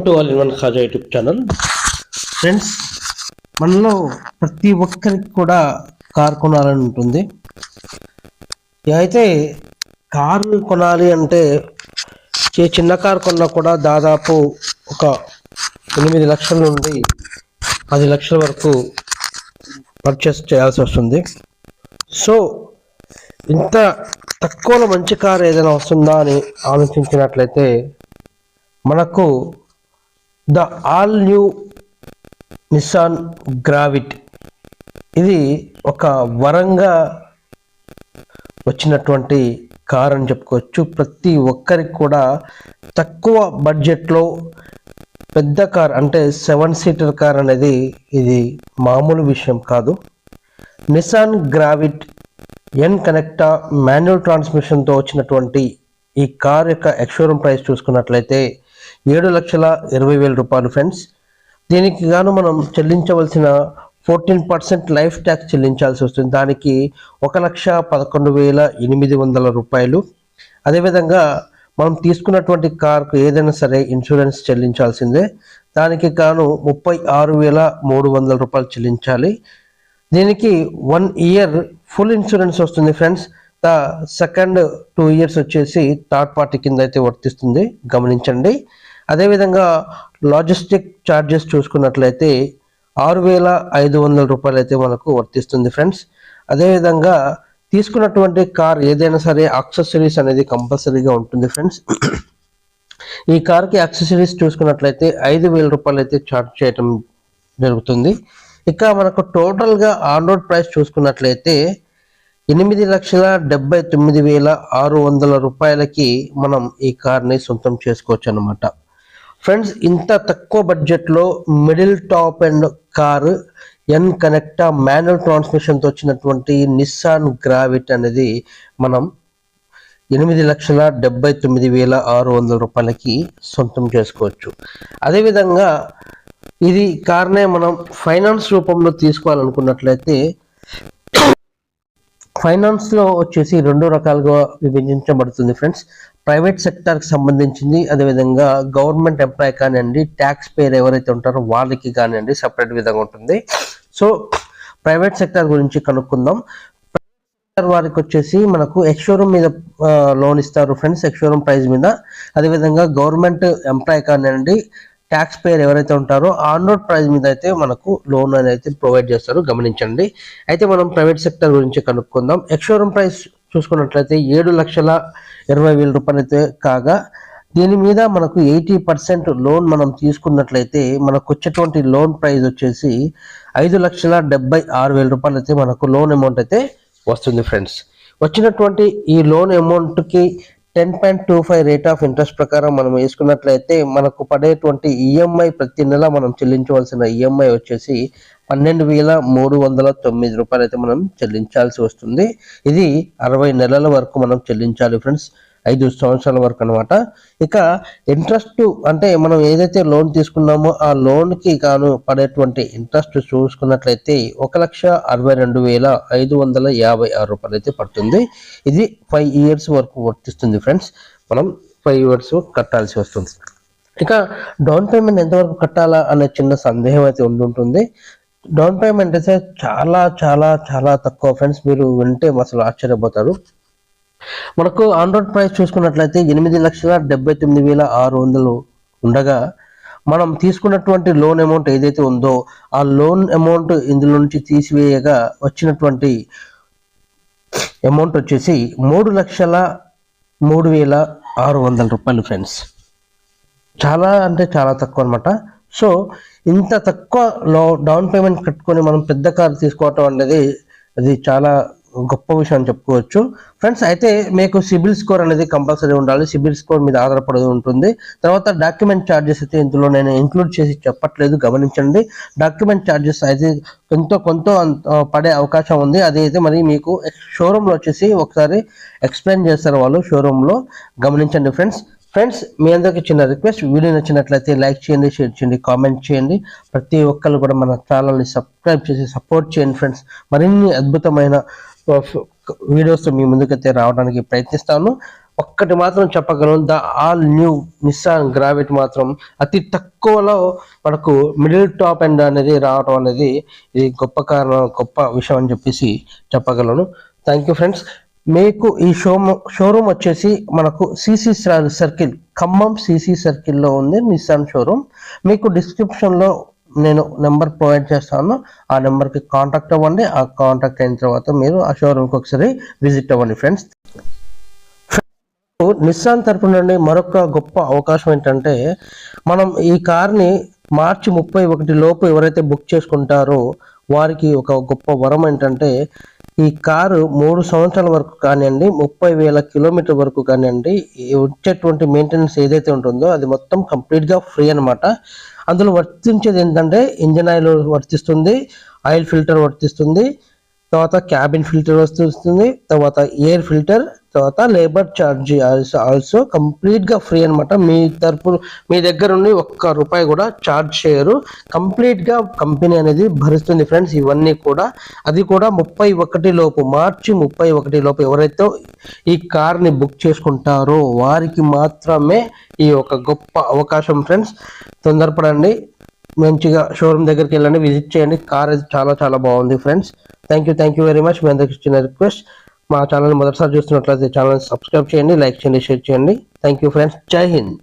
Welcome to all in one Khaja YouTube channel. Friends, మనలో ప్రతి ఒక్కరికి కూడా కార్ కొనాలని ఉంటుంది. అయితే కారు కొనాలి అంటే చిన్న కార్ కొన్నా కూడా దాదాపు ఒక 8 లక్షల నుండి 10 లక్షల వరకు పర్చేస్ చేయాల్సి వస్తుంది. సో ఇంత తక్కువలో మంచి కార్ ఏదైనా వస్తుందా అని ఆలోచించినట్లయితే మనకు ద ఆల్ న్యూ నిస్సాన్ గ్రావిట్, ఇది ఒక వరంగా వచ్చినటువంటి కార్ అని చెప్పుకోవచ్చు. ప్రతి ఒక్కరికి కూడా తక్కువ బడ్జెట్లో పెద్ద కార్ అంటే 7 సీటర్ కార్ అనేది ఇది మామూలు విషయం కాదు. నిస్సాన్ గ్రావిట్ ఎన్ కనెక్టా మాన్యువల్ ట్రాన్స్మిషన్తో వచ్చినటువంటి ఈ కార్ యొక్క ఎక్స్‌షోరూమ్ ప్రైస్ చూసుకున్నట్లయితే 7,20,000 రూపాయలు. ఫ్రెండ్స్, దీనికి గాను మనం చెల్లించవలసిన 14% లైఫ్ ట్యాక్స్ చెల్లించాల్సి వస్తుంది. దానికి 1,11,800 రూపాయలు. అదేవిధంగా మనం తీసుకున్నటువంటి కార్కు ఏదైనా సరే ఇన్సూరెన్స్ చెల్లించాల్సిందే. దానికి గాను 36,300 రూపాయలు చెల్లించాలి. దీనికి 1 ఇయర్ ఫుల్ ఇన్సూరెన్స్ వస్తుంది. ఫ్రెండ్స్, ద సెకండ్ 2 ఇయర్స్ వచ్చేసి థర్డ్ పార్టీ కింద అయితే వర్తిస్తుంది, గమనించండి. అదేవిధంగా లాజిస్టిక్ ఛార్జెస్ చూసుకున్నట్లయితే 6,500 రూపాయలు అయితే మనకు వర్తిస్తుంది. ఫ్రెండ్స్, అదేవిధంగా తీసుకున్నటువంటి కార్ ఏదైనా సరే యాక్సెసరీస్ అనేది కంపల్సరీగా ఉంటుంది. ఫ్రెండ్స్, ఈ కార్కి యాక్సెసరీస్ చూసుకున్నట్లయితే 5,000 రూపాయలు అయితే ఛార్జ్ చేయడం జరుగుతుంది. ఇక మనకు టోటల్గా ఆన్ రోడ్ ప్రైస్ చూసుకున్నట్లయితే 8,79,600 రూపాయలకి మనం ఈ కార్ని సొంతం చేసుకోవచ్చు అన్నమాట. ఫ్రెండ్స్, ఇంత తక్కువ బడ్జెట్లో middle top and car N connecta manual ట్రాన్స్మిషన్తో వచ్చినటువంటి నిస్సాన్ గ్రావిట్ అనేది మనం 8,79,600 రూపాయలకి సొంతం చేసుకోవచ్చు. అదేవిధంగా ఇది కార్నే మనం ఫైనాన్స్ రూపంలో తీసుకోవాలనుకున్నట్లయితే ఫైనాన్స్లో వచ్చేసి 2 రకాలుగా విభజించబడుతుంది. ఫ్రెండ్స్, ప్రైవేట్ సెక్టార్కి సంబంధించింది, అదేవిధంగా గవర్నమెంట్ ఎంప్లాయ్ కానివ్వండి, ట్యాక్స్ పేర్ ఎవరైతే ఉంటారో వాళ్ళకి కానివ్వండి సపరేట్ విధంగా ఉంటుంది. సో ప్రైవేట్ సెక్టార్ గురించి కనుక్కుందాం. వారికి వచ్చేసి మనకు ఎక్స్‌షోరూమ్ మీద లోన్ ఇస్తారు. ఫ్రెండ్స్, ఎక్స్‌షోరూమ్ ప్రైస్ మీద. అదేవిధంగా గవర్నమెంట్ ఎంప్లాయ్ కానివ్వండి, ట్యాక్స్ పేర్ ఎవరైతే ఉంటారో ఆన్ రోడ్ ప్రైస్ మీద అయితే మనకు లోన్ అనేది ప్రొవైడ్ చేస్తారు, గమనించండి. అయితే మనం ప్రైవేట్ సెక్టర్ గురించి కనుక్కుందాం. ఎక్స్‌షోరూమ్ ప్రైస్ చూసుకున్నట్లయితే 7,20,000 రూపాయలు అయితే కాగా, దీని మీద మనకు 80% లోన్ మనం తీసుకున్నట్లయితే మనకు వచ్చేటువంటి లోన్ ప్రైస్ వచ్చేసి 5,76,000 రూపాయలు అయితే మనకు లోన్ అమౌంట్ అయితే వస్తుంది. ఫ్రెండ్స్, వచ్చినటువంటి ఈ లోన్ అమౌంట్కి 10.25 రేట్ ఆఫ్ ఇంట్రెస్ట్ ప్రకారం మనం వేసుకున్నట్లయితే మనకు పడేటువంటి ఈఎంఐ ప్రతి నెల మనం చెల్లించవలసిన ఈఎంఐ వచ్చేసి 12,309 రూపాయలు అయితే మనం చెల్లించాల్సి వస్తుంది. ఇది 60 నెలల వరకు మనం చెల్లించాలి. ఫ్రెండ్స్, 5 సంవత్సరాల వరకు అనమాట. ఇక ఇంట్రెస్ట్ అంటే మనం ఏదైతే లోన్ తీసుకున్నామో ఆ లోన్కి గాను పడేటువంటి ఇంట్రెస్ట్ చూసుకున్నట్లయితే 1,62,556 రూపాయలు అయితే పడుతుంది. ఇది 5 ఇయర్స్ వరకు వర్తిస్తుంది. ఫ్రెండ్స్, మనం 5 ఇయర్స్ కట్టాల్సి వస్తుంది. ఇక డౌన్ పేమెంట్ ఎంతవరకు కట్టాలా అనే చిన్న సందేహం అయితే ఉంటుంటుంది. డౌన్ పేమెంట్ అయితే చాలా చాలా చాలా తక్కువ. ఫ్రెండ్స్, మీరు వింటే అసలు ఆశ్చర్యపోతారు. మనకు ఆన్ రోడ్ ప్రైస్ చూసుకున్నట్లయితే 8,79,600 ఉండగా మనం తీసుకున్నటువంటి లోన్ అమౌంట్ ఏదైతే ఉందో ఆ లోన్ అమౌంట్ ఇందులో నుంచి తీసివేయగా వచ్చినటువంటి అమౌంట్ వచ్చేసి 3,03,600 రూపాయలు. ఫ్రెండ్స్, చాలా అంటే చాలా తక్కువ అనమాట. సో ఇంత తక్కువ డౌన్ పేమెంట్ కట్టుకొని మనం పెద్ద కార్ తీసుకోవటం అనేది అది చాలా గొప్ప విషయం అని చెప్పుకోవచ్చు. ఫ్రెండ్స్, అయితే మీకు సిబిల్ స్కోర్ అనేది కంపల్సరీ ఉండాలి. సిబిల్ స్కోర్ మీద ఆధారపడి ఉంటుంది. తర్వాత డాక్యుమెంట్ ఛార్జెస్ అయితే ఇందులో నేను ఇంక్లూడ్ చేసి చెప్పట్లేదు, గమనించండి. డాక్యుమెంట్ ఛార్జెస్ అయితే కొంత పడే అవకాశం ఉంది. అదైతే మరి మీకు షోరూంలో వచ్చేసి ఒకసారి ఎక్స్ప్లెయిన్ చేస్తారు వాళ్ళు షోరూంలో, గమనించండి. ఫ్రెండ్స్, మీ అందరికీ చిన్న రిక్వెస్ట్, వీడియో నచ్చినట్లయితే లైక్ చేయండి, షేర్ చేయండి, కామెంట్ చేయండి. ప్రతి ఒక్కరు కూడా మన ఛానల్ని సబ్స్క్రైబ్ చేసి సపోర్ట్ చేయండి. ఫ్రెండ్స్, మరిన్ని అద్భుతమైన వీడియోస్ మీ ముందుకైతే రావడానికి ప్రయత్నిస్తాను. ఒక్కటి మాత్రం చెప్పగలను, the all new Nissan gravity మాత్రం అతి తక్కువలో మనకు మిడిల్ టాప్ ఎండ్ అనేది రావడం అనేది ఇది గొప్ప విషయం అని చెప్పేసి చెప్పగలను. Thank you friends. మీకు ఈ షోరూమ్ వచ్చేసి మనకు సిసి సర్కిల్, ఖమ్మం సిసి సర్కిల్లో ఉంది నిస్సాన్ షోరూమ్. మీకు డిస్క్రిప్షన్లో నేను నెంబర్ ప్రొవైడ్ చేస్తాను, ఆ నెంబర్కి కాంటాక్ట్ అవ్వండి. ఆ కాంటాక్ట్ అయిన తర్వాత మీరు ఆ షోరూమ్కి ఒకసారి విజిట్ అవ్వండి ఫ్రెండ్స్. నిస్సాన్ తరపు నుండి మరొక గొప్ప అవకాశం ఏంటంటే, మనం ఈ కార్ని మార్చి 31 లోపు ఎవరైతే బుక్ చేసుకుంటారో వారికి ఒక గొప్ప వరం ఏంటంటే, ఈ కారు 3 సంవత్సరాల వరకు కానివ్వండి, 30,000 కిలోమీటర్ వరకు కానివ్వండి, వచ్చేటువంటి మెయింటెనెన్స్ ఏదైతే ఉంటుందో అది మొత్తం కంప్లీట్గా ఫ్రీ అనమాట. అందులో వర్తించేది ఏంటంటే ఇంజన్ ఆయిల్ వర్తిస్తుంది, ఆయిల్ ఫిల్టర్ వర్తిస్తుంది, తర్వాత క్యాబిన్ ఫిల్టర్ వస్తుంది, తర్వాత ఎయిర్ ఫిల్టర్, తర్వాత లేబర్ ఛార్జ్ ఆల్సో కంప్లీట్గా ఫ్రీ అనమాట. మీ దగ్గర నుండి ₹1 కూడా ఛార్జ్ చేయరు, కంప్లీట్గా కంపెనీ అనేది భరిస్తుంది ఫ్రెండ్స్. ఇవన్నీ కూడా అది కూడా మార్చి 31 లోపు ఎవరైతే ఈ కార్ని బుక్ చేసుకుంటారో వారికి మాత్రమే ఈ ఒక గొప్ప అవకాశం ఫ్రెండ్స్. తొందరపడండి, మంచిగా షోరూమ్ దగ్గరికి వెళ్ళండి, విజిట్ చేయండి. కార్ అది చాలా చాలా బాగుంది friends. Thank you very much. మీ అందరికి ఇచ్చిన రిక్వెస్ట్, మా ఛానల్ మొదటిసారి చూస్తున్నట్లయితే ఛానల్ సబ్స్క్రైబ్ చేయండి, లైక్ చేయండి, షేర్ చేయండి. Thank you friends. జై హింద్.